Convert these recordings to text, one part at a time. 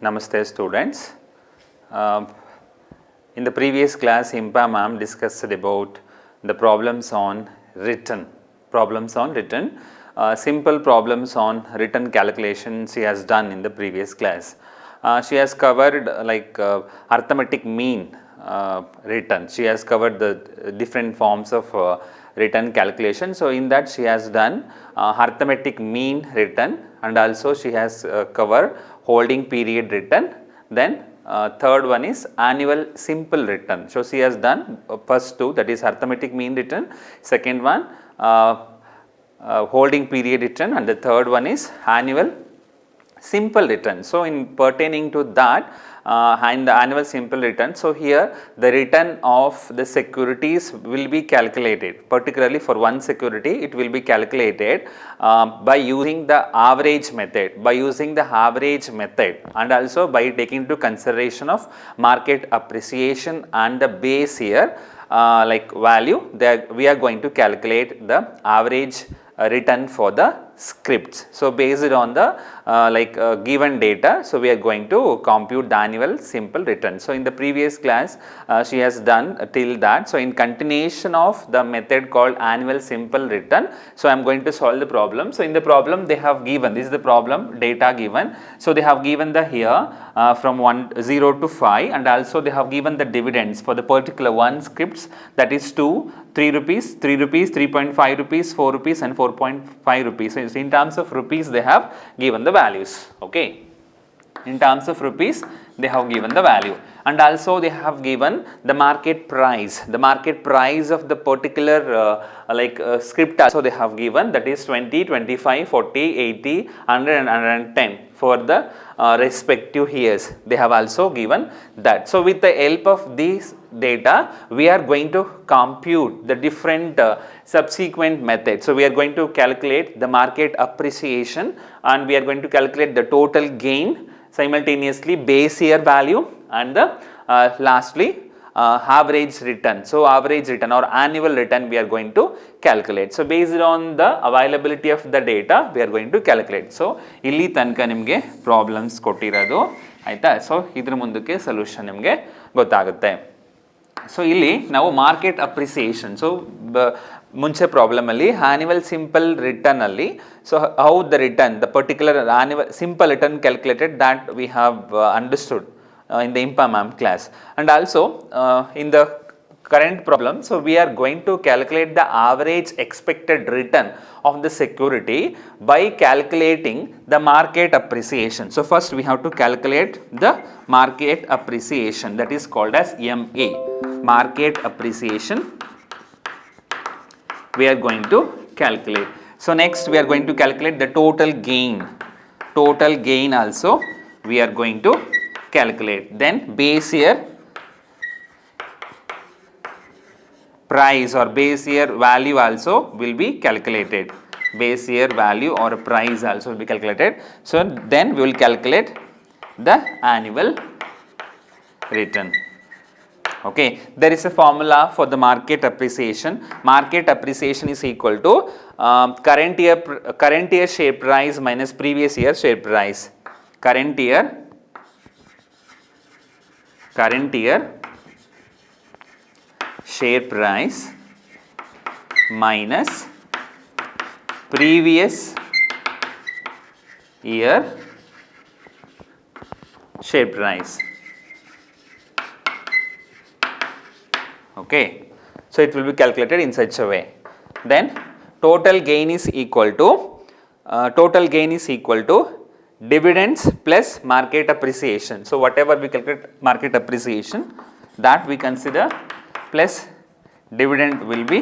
Namaste students. In the previous class, Impa ma'am discussed about the problems on written. Simple problems on written calculation she has done in the previous class. She has covered arithmetic mean written. She has covered the different forms of written calculation. So, in that she has done arithmetic mean written, and also she has covered holding period written. Then third one is annual simple written. So, she has done first two, that is arithmetic mean written, second one holding period written, and the third one is annual simple return. So, in pertaining to that and the annual simple return, so here the return of the securities will be calculated, particularly for one security it will be calculated by using the average method, and also by taking into consideration of market appreciation and the base year value, we are going to calculate the average return for the scripts. So, based on the given data, so we are going to compute the annual simple return. So, in the previous class she has done till that. So, in continuation of the method called annual simple return, so I am going to solve the problem. So, in the problem they have given, this is the problem data given. So, they have given the here from 0 to 5, and also they have given the dividends for the particular one scripts, that is 2, 3 rupees, 3 rupees, 3.5 rupees, 4 rupees and 4.5 rupees. So, in terms of rupees they have given the values. Okay. In terms of rupees they have given the value, and also they have given the market price of the particular script also they have given, that is 20, 25, 40, 80, 100 and 110 for the respective years, they have also given that. So, with the help of these data we are going to compute the different subsequent methods. So, we are going to calculate the market appreciation, and we are going to calculate the total gain, simultaneously base year value, and the lastly average return. So, average return or annual return we are going to calculate. So, based on the availability of the data we are going to calculate. So, ಇಲ್ಲಿ ತನಕ ನಿಮಗೆ problems ಕೊಟ್ಟಿರೋದು ಆಯ್ತಾ. So, ಇದ್ರ ಮುಂದಕ್ಕೆ solution ನಿಮಗೆ ಗೊತ್ತಾಗುತ್ತೆ. So, ಇಲ್ಲಿ ನಾವು ಮಾರ್ಕೆಟ್ ಅಪ್ರಿಸಿಯೇಷನ್, ಸೊ ಮುಂಚೆ ಪ್ರಾಬ್ಲಮ್ ಅಲ್ಲಿ ಆನ್ಯುವಲ್ ಸಿಂಪಲ್ ರಿಟರ್ನ್ ಅಲ್ಲಿ, so how the return, the particular annual simple return calculated, that we have understood in the Impa ma'am class, and also in the current problem, so we are going to calculate the average expected return of the security by calculating the market appreciation. So, first we have to calculate the market appreciation, that is called as MA, market appreciation we are going to calculate. So, next we are going to calculate the total gain also we are going to calculate. Then base year price or base year value also will be calculated, base year value or price also will be calculated. So, then we will calculate the annual return. Okay. There is a formula for the market appreciation. Market appreciation is equal to current year share price minus previous year share price. Current year share price minus previous year share price. Okay. So, it will be calculated in such a way. Then total gain is equal to dividends plus market appreciation. So, whatever we calculate market appreciation, that we consider, plus dividend will be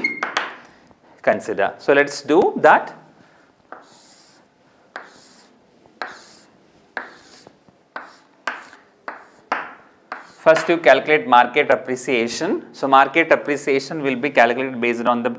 consider. So, let us do that. First you calculate market appreciation. So, market appreciation will be calculated based on the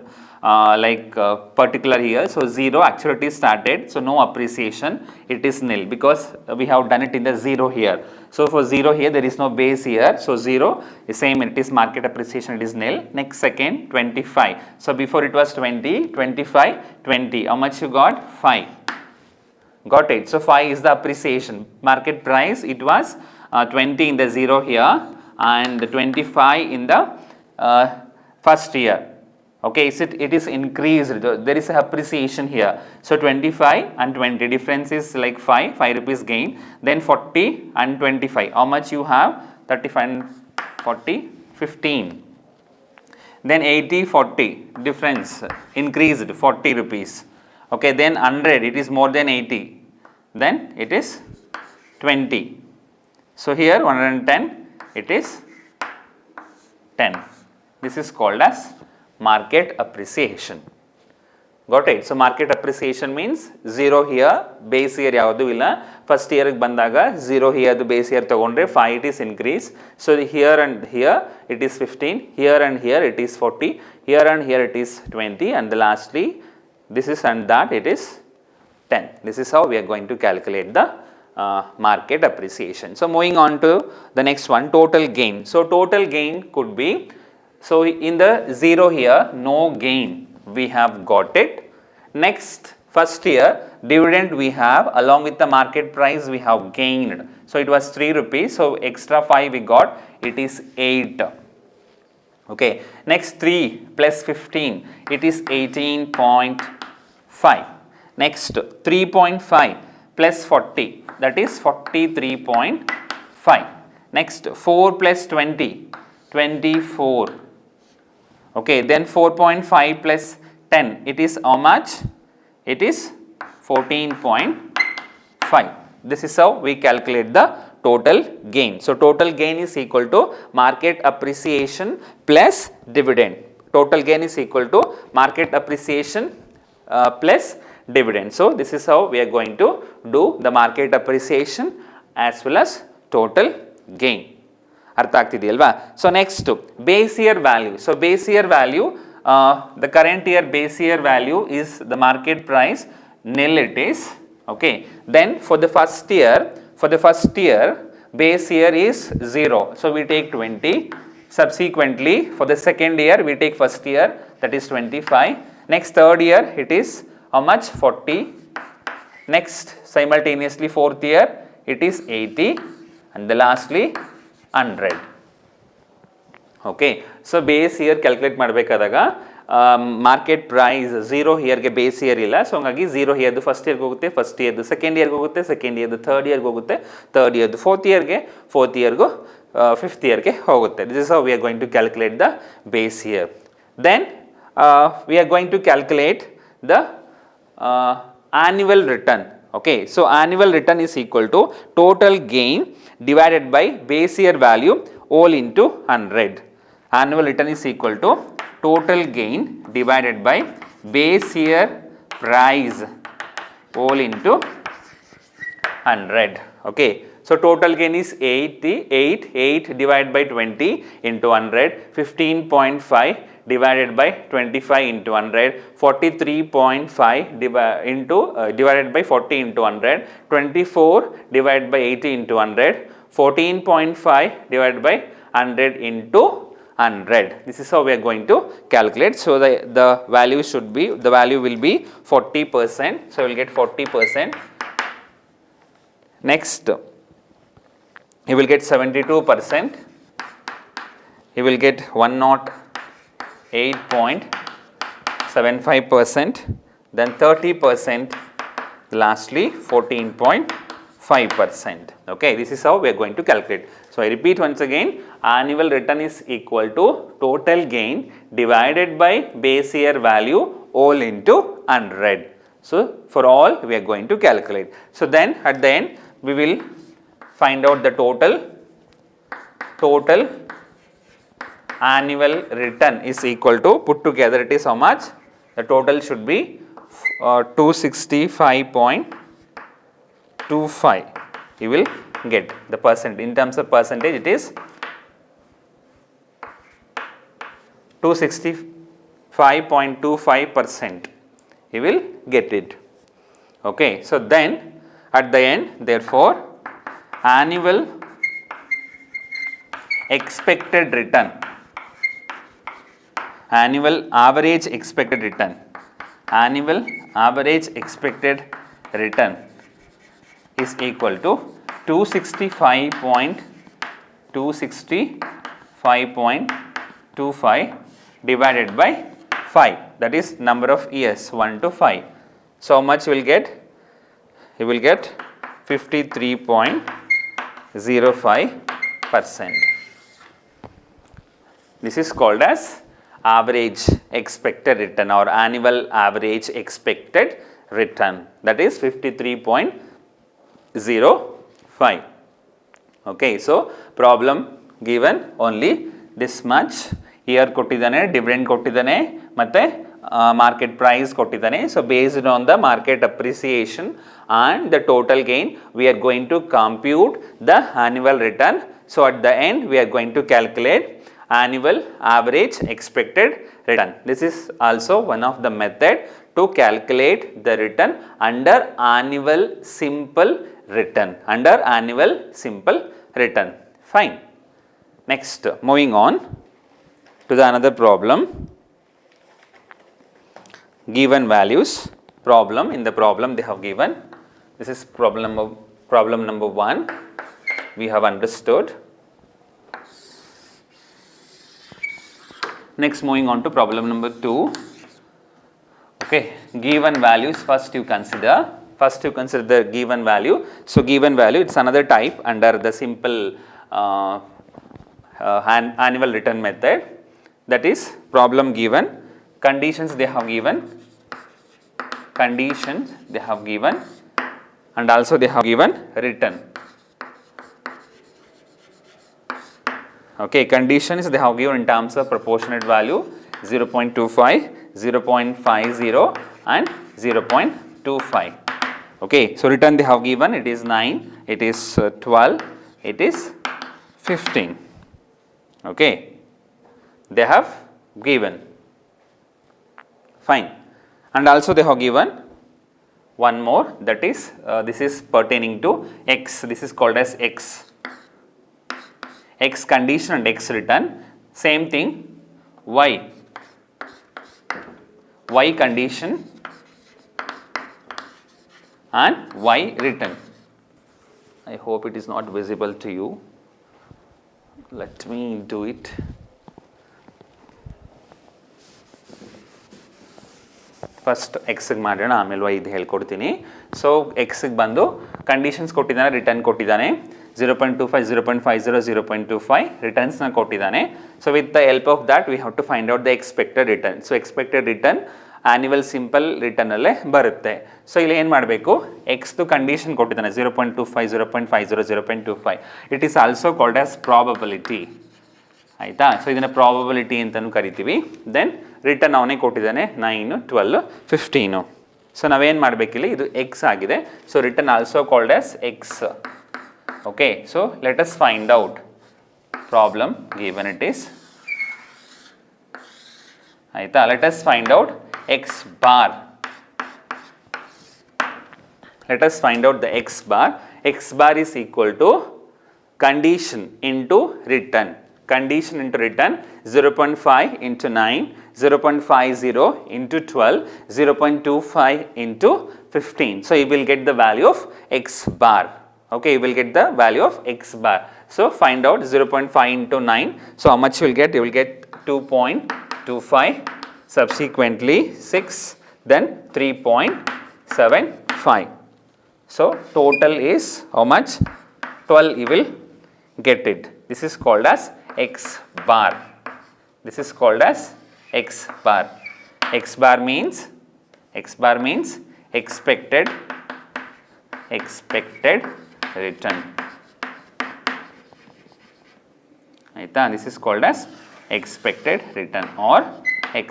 particular year. So, 0 actually started, so no appreciation, it is nil because we have done it in the 0 here. So, for 0 here there is no base year. So, 0 is same, it is market appreciation, it is nil. Next second 25. So, before it was 20, 25, 20. How much you got? 5. Got it. So 5 is the appreciation. Market price, it was 20 in the 0 here and 25 in the first year. Okay, it is increased. There is a appreciation here. So 25 and 20, difference is like 5 rupees gain. Then 40 and 25. How much you have? 35 and 40, 15. Then 80, 40, difference increased 40 rupees. Okay, then 100, it is more than 80. Then it is 20. So here 110, it is 10. This is called as market appreciation. Got it? So market appreciation means 0 here, base year yavadu illa. First year bandaga 0 here, the base year tagondre 5 it is increase. So here and here it is 15, here and here it is 40, here and here it is 20, and lastly this is and that it is 10. This is how we are going to calculate the market appreciation. So moving on to the next one, total gain. So total gain could be, so in the 0 here, no gain, we have got it. Next, first year dividend we have, along with the market price we have gained. So it was 3 rupees, so extra 5 we got, it is 8. Okay, next 3 plus 15, it is 18.5. Next 3.5 plus 40, that is 43.5. Next 4 plus 20, 24. Okay, then 4.5 plus 10, it is how much? It is 14.5. This is how we calculate the total gain. So total gain is equal to market appreciation plus dividend. Total gain is equal to market appreciation plus dividend. So this is how we are going to do the market appreciation as well as total gain. ಅರ್ಥ ಆಗ್ತಿದೆಯಲ್ವಾ? So next base year value. So base year value, the current year base year value is the market price, nil it is. Okay, then for the first year base year is 0, so we take 20. Subsequently for the second year we take first year, that is 25. Next third year it is how much? 40. Next simultaneously fourth year it is 80, and the lastly 100. Okay, so base year calculate ಮಾಡಬೇಕಾದಾಗ market price 0 ಇಯರ್ಗೆ base year ಇಲ್ಲ, so ಹಾಗಾಗಿ 0 ಇಯರ್ದು first ಇಯರ್ಗೆ ಹೋಗುತ್ತೆ, first ಇಯರ್ದು second ಇಯರ್ಗೆ ಹೋಗುತ್ತೆ, second ಇಯರ್ದು third ಇಯರ್ಗೆ ಹೋಗುತ್ತೆ, ಥರ್ಡ್ ಇಯರ್ದು ಫೋರ್ತ್ ಇಯರ್ಗೆ, ಫೋರ್ತ್ ಇಯರ್ಗೂ ಫಿಫ್ತ್ ಇಯರ್ಗೆ ಹೋಗುತ್ತೆ. This is how we are going to calculate the base year. Then we are going to calculate the annual return. Okay, so annual return is equal to total gain divided by base year value all into 100. Annual return is equal to total gain divided by base year price all into 100. Okay, so total gain is 8 divided by 20 into 100, 15.5 divided by 25 into 100, 43.5 divided by 40 into 100, 24 divided by 80 into 100, 14.5 divided by 100 into 100. This is how we are going to calculate. So the value should be, the value will be 40%. So we will get 40%. Next, you will get 72%. You will get 108.75%, then 30%, lastly 14.5%. Okay, this is how we are going to calculate. So I repeat once again, annual return is equal to total gain divided by base year value all into 100. So for all we are going to calculate. So then at the end we will find out the total annual return is equal to, put together it is how much? The total should be 265.25. You will get the percent. In terms of percentage, it is 265.25%. You will get it. Okay, so then at the end, therefore, annual expected return, annual average expected return is equal to 265.25 divided by 5, that is number of years 1 to 5. So how much will get? You will get 53.05%. This is called as average expected return or annual average expected return, that is 53.05. Okay, so problem given only this much. Year ಕೊಟ್ಟಿದ್ದಾನೆ, dividend ಕೊಟ್ಟಿದ್ದಾನೆ, ಮತ್ತೆ market price ಕೊಟ್ಟಿದ್ದಾನೆ. So based on the market appreciation and the total gain, we are going to compute the annual return. So at the end, we are going to calculate annual average expected return. This is also one of the method to calculate the return under annual simple return. Under annual simple return. Fine. Next, moving on to the another problem. Given values problem. In the problem they have given. This is problem number 1. We have understood. Next, moving on to problem number 2. Okay, given values, first you consider the given value. So given value, it's another type under the simple annual return method, that is problem given, conditions they have given, and also they have given return. Okay, conditions they have given in terms of proportionate value 0.25, 0.50 and 0.25. Okay, so return they have given, it is 9, it is 12, it is 15. Okay, they have given. Fine. And also they have given one more, that is this is pertaining to x. This is called as x condition and x return. Same thing, y condition and y return. I hope it is not visible to you. Let me do it. First ಎಕ್ಸ್ಗೆ ಮಾಡೋಣ, ಆಮೇಲೆ ವೈದು ಹೇಳ್ಕೊಡ್ತೀನಿ. So ಎಕ್ಸ್ಗೆ ಬಂದು conditions ಕೊಟ್ಟಿದ್ದಾನೆ, return ಕೊಟ್ಟಿದ್ದಾನೆ 0.25, 0.50, 0.25 ರಿಟರ್ನ್ಸ್ನ ಕೊಟ್ಟಿದ್ದಾನೆ. So with the help of that we have to find out the expected return. So expected return annual simple ರಿಟರ್ನಲ್ಲೇ ಬರುತ್ತೆ. ಸೊ ಇಲ್ಲಿ ಏನು ಮಾಡಬೇಕು, ಎಕ್ಸ್ದು ಕಂಡೀಷನ್ ಕೊಟ್ಟಿದ್ದಾನೆ 0.25, 0.50, 0.25. It is also called as probability. ಆಯಿತಾ? ಸೊ ಇದನ್ನು ಪ್ರಾಬಬಿಲಿಟಿ ಅಂತಲೂ ಕರಿತೀವಿ. ದೆನ್ ರಿಟರ್ನ್ ಅವನೇ ಕೊಟ್ಟಿದ್ದಾನೆ 9, 12, 15. ಸೊ ನಾವೇನು ಮಾಡಬೇಕಿಲ್ಲ, ಇದು ಎಕ್ಸ್ ಆಗಿದೆ. So return also called as X. Okay, so let us find out problem given it is. ಆಯಿತಾ? Let us find out X bar. Let us find out the x bar. X bar is equal to condition into return. Condition into return 0.5 into 9, 0.50 into 12, 0.25 into 15. So you will get the value of x bar. Okay, you will get the value of x bar. So find out 0.5 into 9. So how much you will get? You will get 2.25, subsequently 6, then 3.75. So total is how much? 12 you will get it. This is called as x bar. This is called as x bar. X bar means expected return. Aita? This is called as expected return or x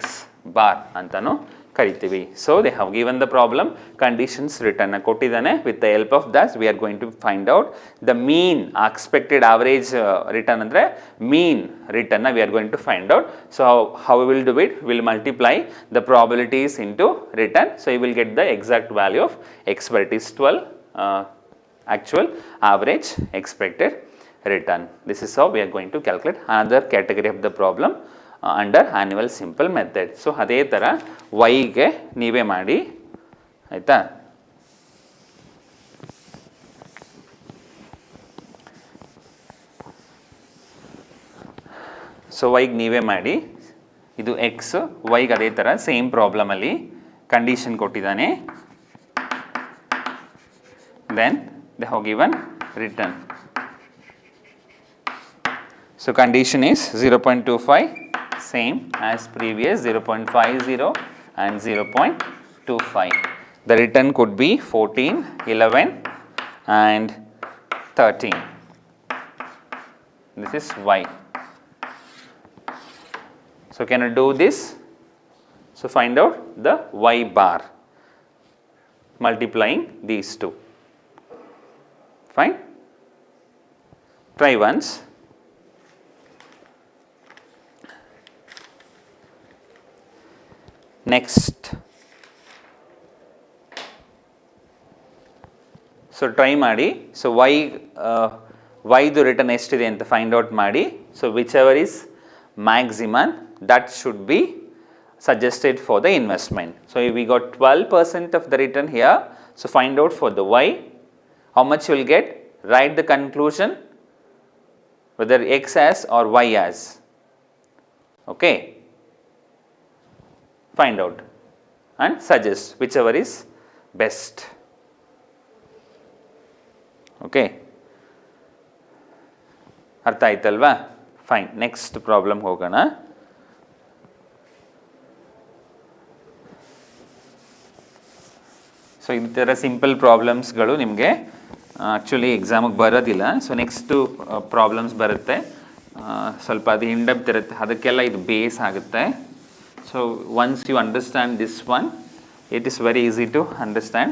bar antanu ಕರಿತೀವಿ. So they have given the problem, conditions return ಕೊಟ್ಟಿದ್ದಾನೆ. With the help of that we are going to find out the mean expected average return ಅಂದರೆ mean ರಿಟರ್ನ್ನ we are going to find out. So how will do it, will multiply the probabilities into return. So you will get the exact value of X, but it is 12 actual average expected return. This is how we are going to calculate another category of the problem under annual simple method. So ಅದೇ ಥರ ವೈಗೆ ನೀವೇ ಮಾಡಿ, ಆಯಿತಾ? So ವೈಗೆ ನೀವೇ ಮಾಡಿ, ಇದು X, ವೈಗೆ ಅದೇ ಥರ ಸೇಮ್ ಪ್ರಾಬ್ಲಮಲ್ಲಿ ಕಂಡೀಷನ್ ಕೊಟ್ಟಿದ್ದಾನೆ. Then they have given return. So condition is 0.25, same as previous 0.50 and 0.25. The return could be 14, 11 and 13. This is y. So can you do this? So find out the y bar multiplying these two. Fine? Try once. Next, so try ಮಾಡಿ. So yದು return ಎಷ್ಟಿದೆ ಅಂತ find out ಮಾಡಿ. So whichever is maximum, that should be suggested for the investment. So we got 12% of the return here. So find out for the y, how much you will get, write the conclusion whether x has or y has. Okay. Find out and suggest whichever is best. Okay. ಅರ್ಥ ಆಯ್ತಲ್ವಾ? Fine. Next problem ಹೋಗೋಣ. So ಈ ಥರ simple ಪ್ರಾಬ್ಲಮ್ಸ್ಗಳು ನಿಮಗೆ actually ಎಕ್ಸಾಮಿಗೆ ಬರೋದಿಲ್ಲ. So next problems ಬರುತ್ತೆ, ಸ್ವಲ್ಪ ಅದು ಇನ್ ಡೆಪ್ತ್ ಇರುತ್ತೆ, ಅದಕ್ಕೆಲ್ಲ ಇದು ಬೇಸ್ ಆಗುತ್ತೆ. So once you understand this one, it is very easy to understand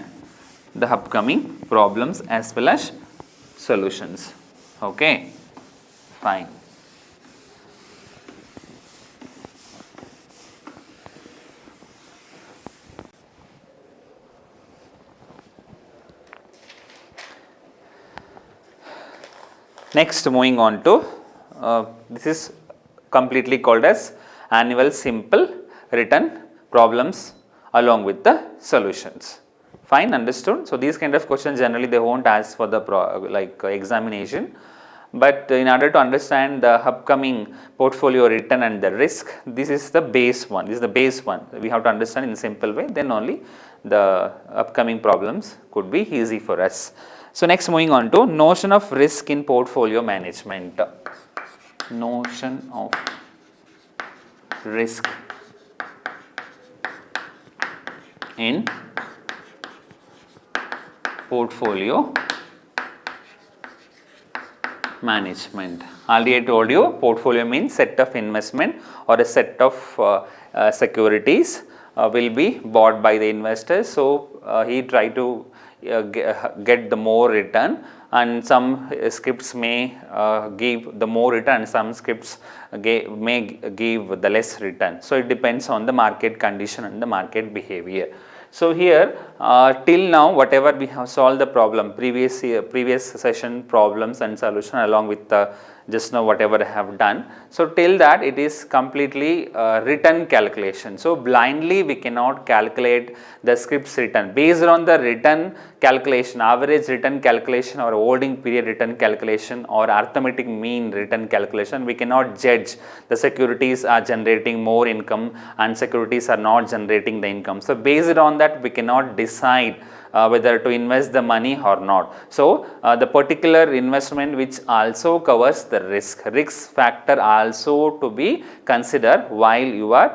the upcoming problems as well as solutions. Okay, fine. Next, moving on to this is completely called as annual simple written problems along with the solutions. Fine, understood? So these kind of questions generally they won't ask for the examination, but in order to understand the upcoming portfolio return and the risk, this is the base one. This is the base one. We have to understand in a simple way, then only the upcoming problems could be easy for us. So next, moving on to notion of risk in portfolio management. Notion of risk in portfolio management. Already I told you portfolio means set of investment or a set of securities will be bought by the investors. So he try to get the more return, and some scripts may give the more return, some scripts may give the less return. So it depends on the market condition and the market behavior. So here till now whatever we have solved the problem, previous session problems and solution along with the just now whatever I have done. So till that it is completely written calculation. So blindly we cannot calculate the scripts return. Based on the return calculation, average return calculation or holding period return calculation or arithmetic mean return calculation, we cannot judge the securities are generating more income and securities are not generating the income. So based on that we cannot decide whether to invest the money or not. So the particular investment which also covers the risk factor also to be considered while you are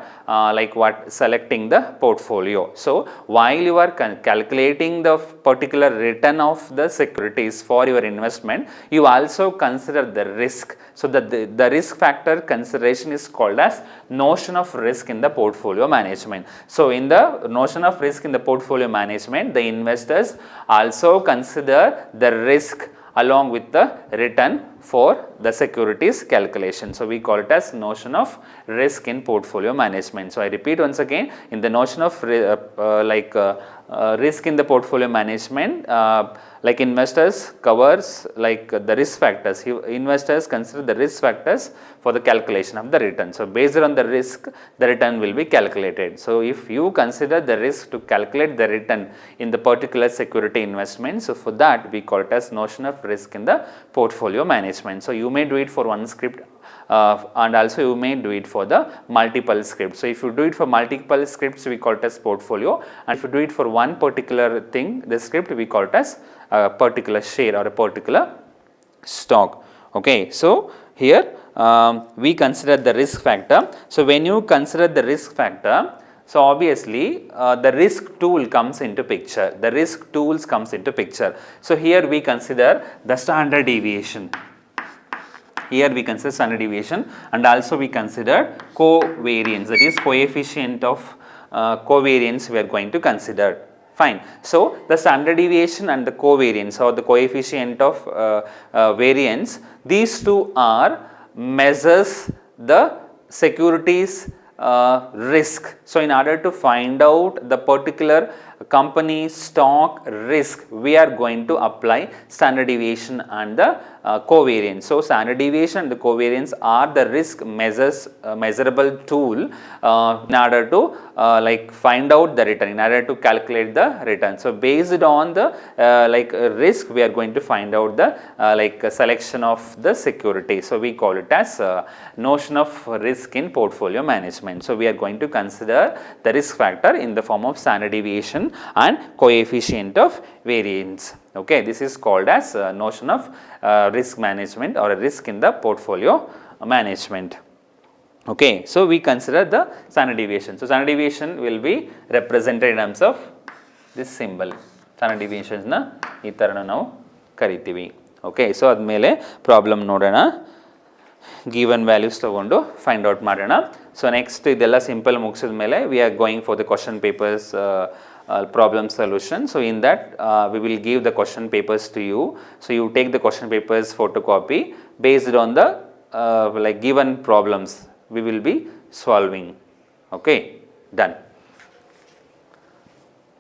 selecting the portfolio. So while you are calculating the particular return of the securities for your investment, you also consider the risk. So the risk factor consideration is called as notion of risk in the portfolio management. So in the notion of risk in the portfolio management, the investors also consider the risk along with the return for the securities calculation. So we call it as notion of risk in portfolio management. So I repeat once again, in the notion of risk in the portfolio management, like investors covers the risk factors. Investors consider the risk factors for the calculation of the return. So based on the risk, the return will be calculated. So if you consider the risk to calculate the return in the particular security investment, so for that we call it as notion of risk in the portfolio management. So you may do it for one script and also you may do it for the multiple scripts. So if you do it for multiple scripts, we call it as portfolio, and if you do it for one particular thing, the script, we call it as a particular share or a particular stock. Okay, so here we consider the risk factor. So when you consider the risk factor, so obviously the risk tool comes into picture. The risk tools comes into picture. So here we consider the standard deviation. Here we consider standard deviation, and also we consider covariance, that is coefficient of covariance we are going to consider. Fine. So the standard deviation and the covariance or the coefficient of variance, these two are measures the securities risk. So in order to find out the particular company stock risk, we are going to apply standard deviation and the covariance. So standard deviation and the covariance are the risk measures measurable tool in order to like find out the return, in order to calculate the return. So based on the risk, we are going to find out the selection of the security. So we call it as notion of risk in portfolio management. So we are going to consider the risk factor in the form of standard deviation and coefficient of variance. Okay, this is called as notion of risk management or a risk in the portfolio management. Okay, so we consider the standard deviation. So standard deviation will be represented in terms of this symbol. Standard deviation na ee tarana ನಾವು ಕರಿತೀವಿ. Okay, so ಆದಮೇಲೆ problem ನೋಡೋಣ. Given values ತಗೊಂಡು find out ಮಾಡೋಣ. So next ಇದೆಲ್ಲ simple ಮುಗಿಸಿದ ಮೇಲೆ V are going for the question papers problem solution. So in that we will give the question papers to you. So you take the question papers photocopy based on the given problems we will be solving. Okay, done.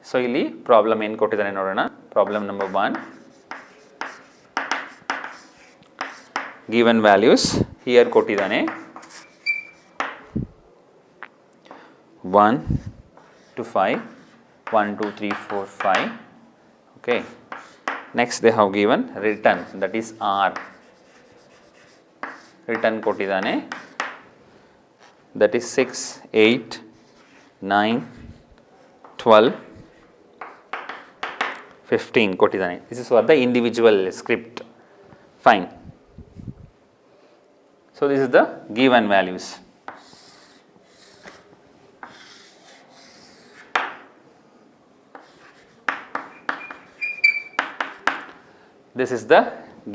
So ಇಲ್ಲಿ problem ಏನು ಕೊಟ್ಟಿದ್ದಾನೆ ನೋಡೋಣ. Problem number 1. Given values here ಕೊಟ್ಟಿದ್ದಾನೆ 1 to 5. 1, 2, 3, 4, 5. Okay. Next they have given return, that is R. Return ಕೊಟ್ಟಿದ್ದಾನೆ, that is 6, 8, 9, 12, 15 ಕೊಟ್ಟಿದ್ದಾನೆ. This is for the individual script. Fine. So this is the given values. This is the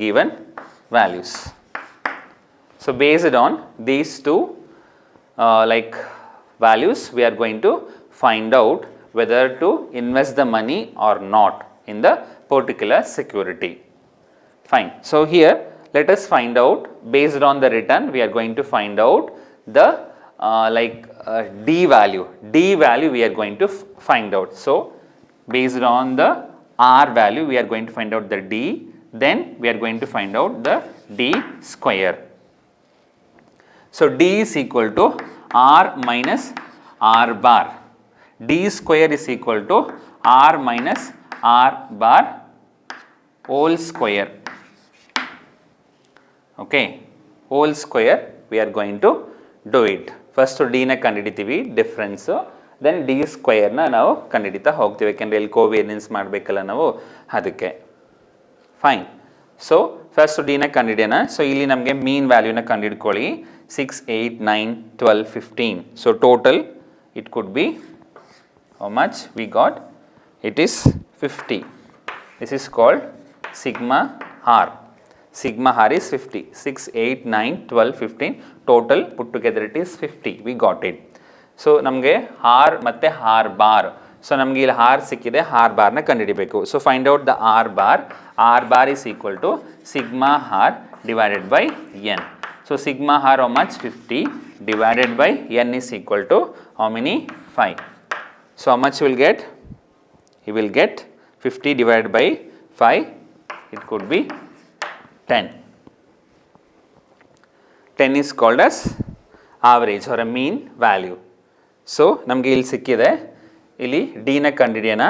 given values. So based on these two values, we are going to find out whether to invest the money or not in the particular security. Fine. So here let us find out, based on the return, we are going to find out the D value. D value we are going to find out. So based on the R value, we are going to find out the D. Then we are going to find out the D square. So D is equal to R minus R bar. D square is equal to R minus R bar whole square. Okay, whole square we are going to do it. First D na ಕಂಡುಹಿಡಿತೀವಿ difference, then D square na ನಾವು ಕಂಡುಹಿಡಿತಾ ಹೋಗ್ತೀವಿ, ಯಾಕೆಂದರೆ ಇಲ್ಲಿ covariance ಮಾಡಬೇಕಲ್ಲ ನಾವು ಅದಕ್ಕೆ. Fine. So first ಡಿನ ಕಂಡುಹಿಡಿಯೋಣ. So ಇಲ್ಲಿ ನಮಗೆ ಮೀನ್ ವ್ಯಾಲ್ಯೂನ ಕಂಡುಹಿಡ್ಕೊಳ್ಳಿ. 6, 8, 9, 12, 15. So total it could be how much we got? It is 50. This is called sigma R. Sigma R is 50. 6, 8, 9, 12, 15. Total put together it is 50. We got it. So ನಮಗೆ R ಮತ್ತು R bar. So ನಮಗೆ ಇಲ್ಲಿ R ಸಿಕ್ಕಿದೆ, R ಬಾರ್ನ ಕಂಡುಹಿಡಿಬೇಕು. So find out the R bar. R bar is equal to sigma R divided by N. So sigma R how much? 50 divided by N is equal to how many? 5. So how much you will get? You will get 50 divided by 5. It could be 10. 10 is called as average or a mean value. So ನಮಗೆ ಇಲ್ಲಿ ಸಿಕ್ಕಿದೆ, ಇಲ್ಲಿ D ನ ಕಂಡುಹಿಡಿಯೋಣ.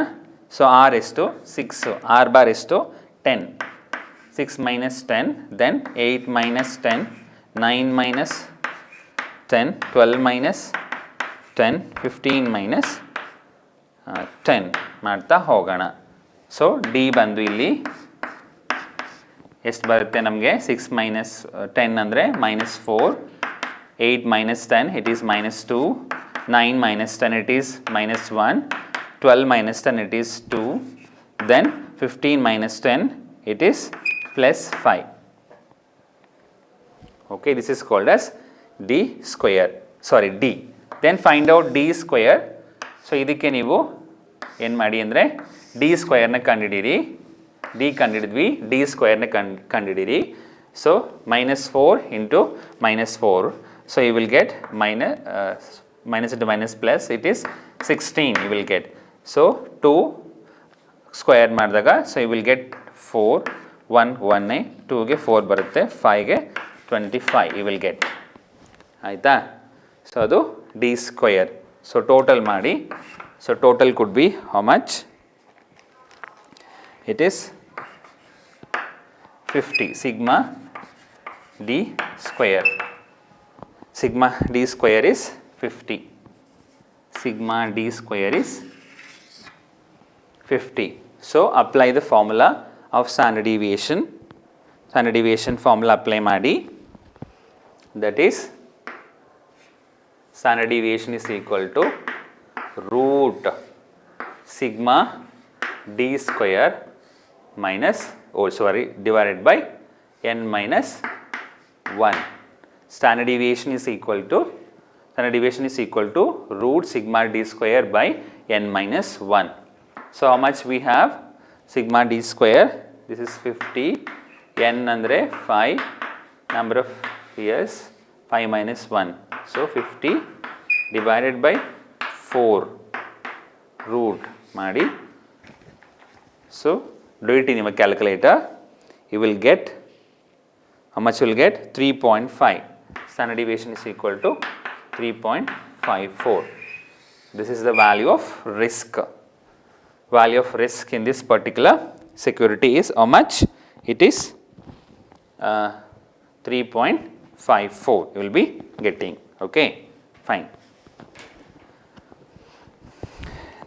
So R ಎಷ್ಟು? 6. R bar ಎಷ್ಟು? 10. 6 minus 10, then 8 minus 10, 9 minus 10, 12 minus 10, 15 minus 10 ಮಾಡ್ತಾ ಹೋಗೋಣ. ಸೊ ಡಿ ಬಂದು ಇಲ್ಲಿ ಎಷ್ಟು ಬರುತ್ತೆ ನಮಗೆ? 6 ಮೈನಸ್ 10 ಅಂದರೆ -4, 8 minus 10 it is -2, 9 minus 10 it is -1, 12 minus 10 it is 2, then 15 minus 10 it is +5. Okay, this is called as d square, sorry d. Then find out d square. So ಇದಕ್ಕೆ ನೀವು ಏನು ಮಾಡಿ ಅಂದರೆ d ಸ್ಕ್ವಯರ್ನ ಕಂಡುಹಿಡಿಯಿರಿ. d ಕಂಡುಹಿಡಿದ್ವಿ, d ಸ್ಕ್ವಯರ್ನ ಕಂಡುಹಿಡಿಯಿರಿ. So -4 into -4, so you will get minus into minus plus, it is 16 you will get. So 2 square ಮಾಡಿದಾಗ so you will get 4, 1 1 2ಗೆ 4 ಬರುತ್ತೆ, 5ಗೆ 25 you will get. ಆಯಿತಾ? ಸೊ ಅದು ಡಿ ಸ್ಕ್ವಯರ್. ಸೊ ಟೋಟಲ್ ಮಾಡಿ. So total could be how much? It is 50 sigma D square. Sigma d square is 50. Sigma d square is 50. So apply the formula of standard deviation. Standard deviation formula apply ಮಾಡಿ. That is standard deviation is equal to root sigma d square minus, divided by n minus 1. Standard deviation is equal to root sigma d square by n minus 1. So how much we have? Sigma d square, this is 50, n andre 5, number of years 5 minus 1. So 50 divided by 4 root ಮಾಡಿ. So do it in your calculator. You will get, how much you will get? 3.5. Standard deviation is equal to 3.54. This is the value of risk. Value of risk in this particular security is how much? It is 3.54 you will be getting. Okay, fine.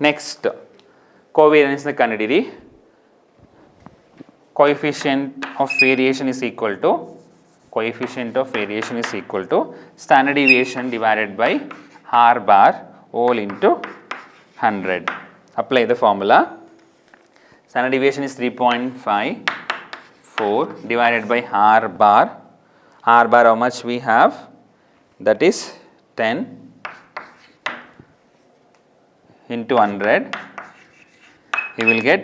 Next, covariance na ಕಂಡುಹಿಡಿಯಿರಿ. Coefficient of variation is equal to standard deviation divided by r bar whole into 100. Apply the formula. Standard deviation is 3.54 divided by r bar. R bar how much we have? That is 10 into 100. You will get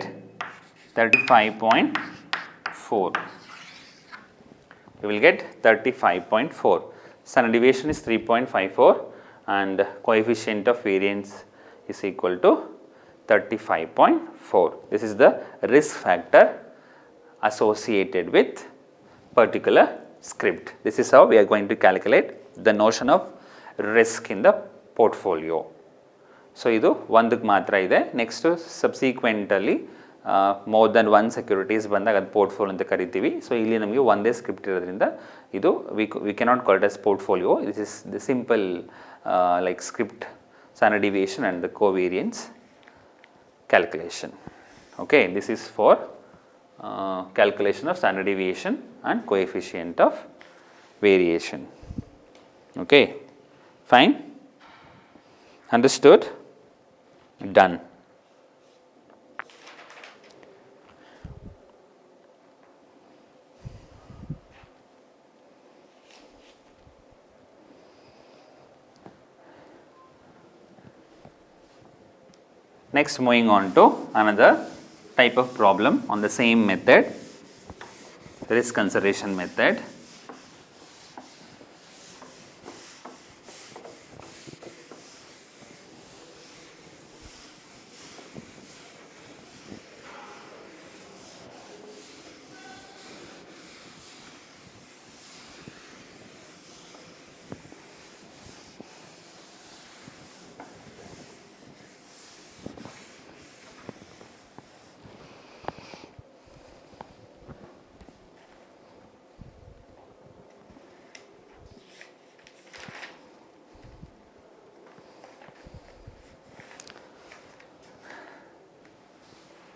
35.4. You will get 35.4. Standard deviation is 3.54 and coefficient of variance is equal to 35.4. This is the risk factor associated with particular script. This is how we are going to calculate the notion of risk in the portfolio. So idu ondಕ್ಕೆ ಮಾತ್ರ ಇದೆ. Next ಸಬ್ಸಿಕ್ವೆಂಟಲ್ಲಿ more than 1 securities ಬಂದಾಗ ಅದು portfolio ಅಂತ ಕರಿತೀವಿ. So ಇಲ್ಲಿ ನಮಗೆ ಒಂದೇ script ಇರೋದ್ರಿಂದ ಇದು we cannot call it as portfolio. This is the simple like script standard deviation and the covariance calculation. Okay, this is for calculation of standard deviation and coefficient of variation. Okay, fine, understood, done. Next, moving on to another type of problem on the same method, risk consideration method.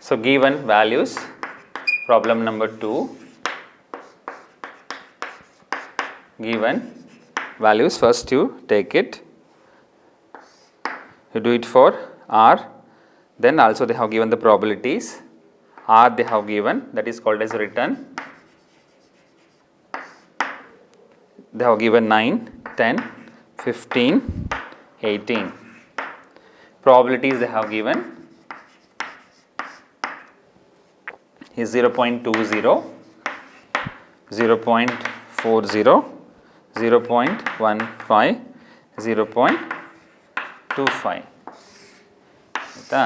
So given values, problem number 2, given values, first you take it, you do it for R, then also they have given the probabilities. R they have given, that is called as return. They have given 9, 10, 15, 18. Probabilities they have given is 0.20, 0.40, 0.15, 0.25. ಆಯಿತಾ?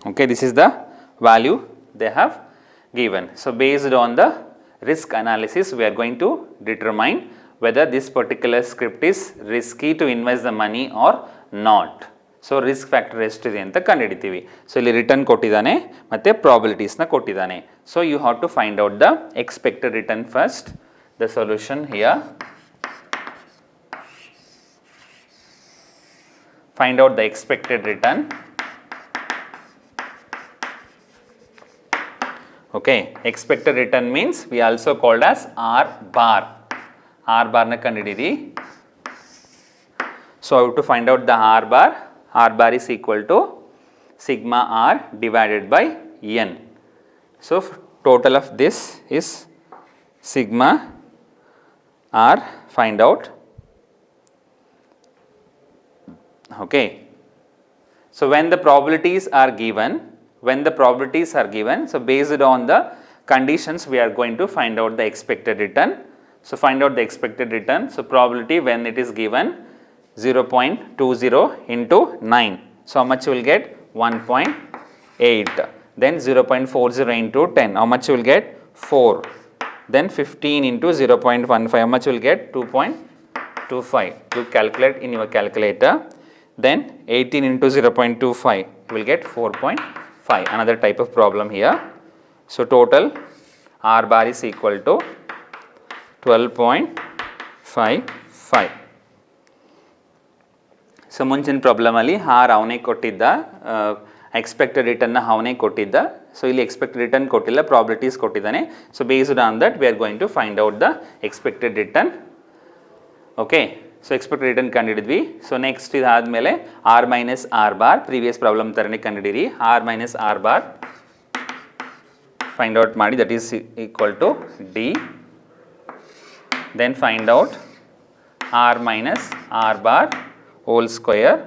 Okay, this is the value they have given. So based on the risk analysis, we are going to determine whether this particular script is risky to invest the money or not. So risk factor ಎಷ್ಟಿದೆ ಅಂತ ಕಂಡುಹಿಡಿತೀವಿ. So ಇಲ್ಲಿ return ಕೊಟ್ಟಿದ್ದಾನೆ ಮತ್ತು ಪ್ರಾಬಿಲಿಟೀಸ್ನ ಕೊಟ್ಟಿದ್ದಾನೆ. So you have to find out the expected return first. The solution here. Find out the expected return. Okay, expected return means we also called as R bar. R bar na kandidiri. So I have to find out the R bar. R bar is equal to sigma R divided by N. So total of this is sigma R, find out. Okay. So when the probabilities are given, so based on the conditions we are going to find out the expected return. So find out the expected return. So probability when it is given 0.20 into 9. So how much you will get? 1.8. Then 0.40 into 10. How much you will get? 4. Then 15 into 0.15. How much you will get? 2.25. You calculate in your calculator. Then 18 into 0.25. You will get 4.5. Another type of problem here. So total R bar is equal to 12.55. So ಮುಂಚಿನ ಪ್ರಾಬ್ಲಮಲ್ಲಿ R ಅವನೇ ಕೊಟ್ಟಿದ್ದ, expected ರಿಟರ್ನ್ನ ಅವನೇ ಕೊಟ್ಟಿದ್ದ. So ಇಲ್ಲಿ expected return ಕೊಟ್ಟಿಲ್ಲ, probabilities ಕೊಟ್ಟಿದ್ದಾನೆ. So based on that we are going to find out the expected return. Okay, so expected return ಕಂಡಿಡಿದ್ವಿ. So next ಇದಾದಮೇಲೆ R minus R bar, previous problem ಥರನೇ ಕಂಡಿಡಿರಿ. R minus R bar find out ಮಾಡಿ, that is equal to D. Then find out R minus R bar whole square.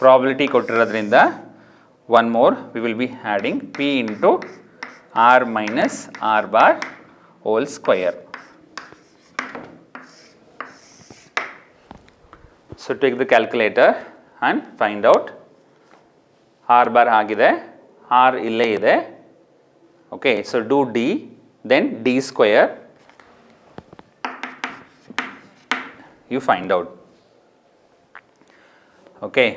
Probability ಕೊಟ್ಟಿರೋದ್ರಿಂದ one more we will be adding p into r minus r bar whole square. So take the calculator and find out. r bar ಆಗಿದೆ, r ಇಲ್ಲೇ ಇದೆ. Okay, so do d, then d square. You find out. Okay,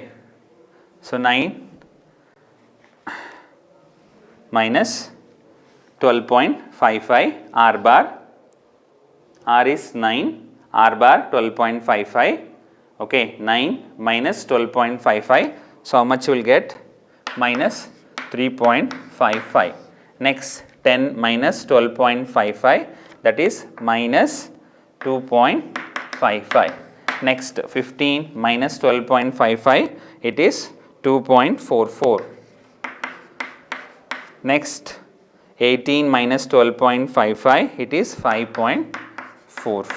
so 9 minus 12.55 r bar, r is 9, r bar 12.55. Okay, 9 minus 12.55, so how much you will get? Minus 3.55. Next 10 minus 12.55, that is minus 2.55. Next 15 minus 12.55, it is 2.44. Next 18 minus 12.55, it is 5.45.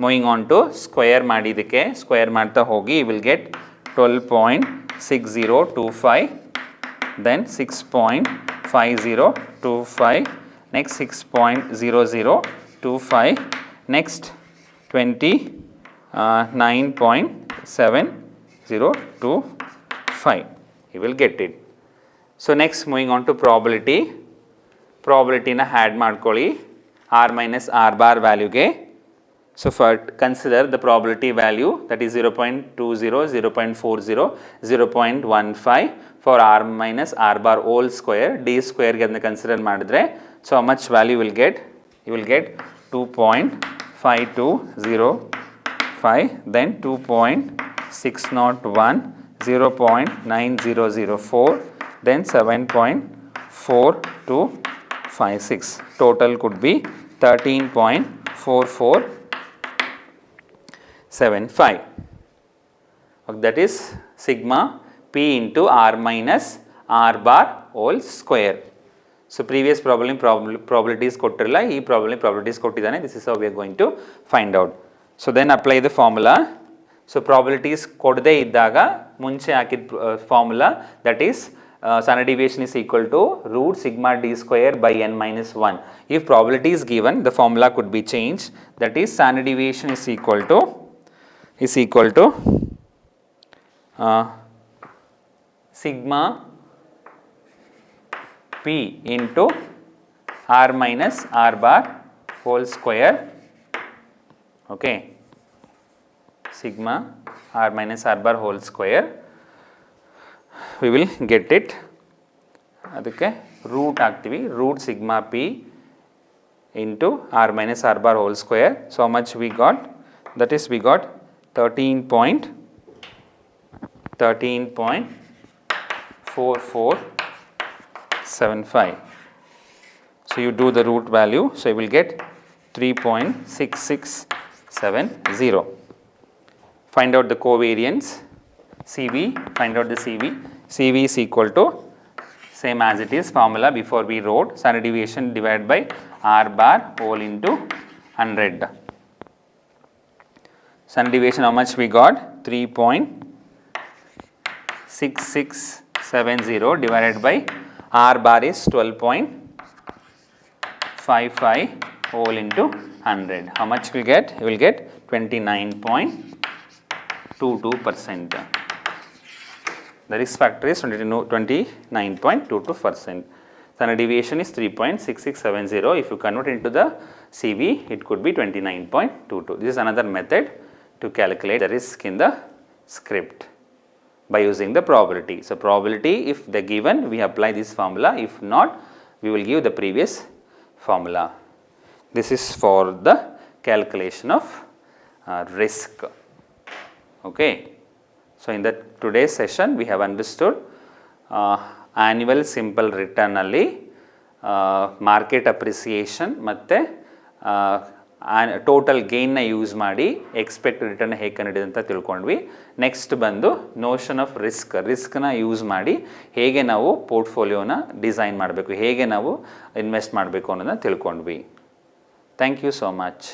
Moving on to square ಮಾಡಿದಕ್ಕೆ, square ಮಾಡ್ತಾ ಹೋಗಿ you will get 12.6025, then 6.5025, next 6.0025, next 29.7025. You will get it. So next moving on to probability. Probability na add ಮಾಡ್ಕೊಳ್ಳಿ r minus r bar value ಗೆ. So first consider the probability value, that is 0.20, 0.40, 0.15 for r minus r bar whole square. D square ಗೆ ಅದನ್ನ consider ಮಾಡಿದ್ರೆ, so how much value will get? You will get 2.55. 0.5205, then 2.601, 0.9004, then 7.4256. Total could be 13.4475. That is sigma p into r minus r bar whole square. So previous problem probabilities ಕೊಟ್ಟಿರಲ್ಲ, ಈ problem probabilities ಕೊಟ್ಟಿದ್ದಾನೆ. This is how we are going to find out. So then apply the formula. So probabilities ಕೊಡದೇ ಇದ್ದಾಗ ಮುಂಚೆ ಹಾಕಿದ formula, that is standard deviation is equal to root sigma d square by n minus 1. If probability is given, the formula could be changed, that is standard deviation is equal to sigma p into r minus r bar whole square. Okay, sigma r minus r bar whole square. We will get it. ಅದಕ್ಕೆ root ಹಾಕ್ತೀವಿ, root sigma p into r minus r bar whole square. So how much we got? That is we got 13.4475. So you do the root value, so you will get 3.6670. Find out the covariance CV, find out the CV. CV is equal to, same as it is formula before we wrote, standard deviation divided by r bar whole into 100. Standard deviation, how much we got? 3.6670 divided by r bar is 12.55 whole into 100. How much we get? You will get 29.22%. The risk factor is 29.22%. Standard deviation is 3.6670. If you convert into the CV, it could be 29.22. This is another method to calculate the risk in the script by using the probability. So probability, if they given, we apply this formula. If not, we will give the previous formula. This is for the calculation of risk. Okay. So in the today's session, we have understood annual simple return alli market appreciation ಮತ್ತೆ total ಗೇನ್ನ use ಮಾಡಿ expect return ಹೇಗೆ ಕಂಡುಹಿಡಿಯೋದು ಅಂತ ತಿಳ್ಕೊಂಡ್ವಿ. Next ಬಂದು notion of ರಿಸ್ಕ್ನ use ಮಾಡಿ ಹೇಗೆ ನಾವು ಪೋರ್ಟ್ಫೋಲಿಯೋನ design ಮಾಡಬೇಕು, ಹೇಗೆ ನಾವು ಇನ್ವೆಸ್ಟ್ ಮಾಡಬೇಕು ಅನ್ನೋದನ್ನ ತಿಳ್ಕೊಂಡ್ವಿ. Thank you so much.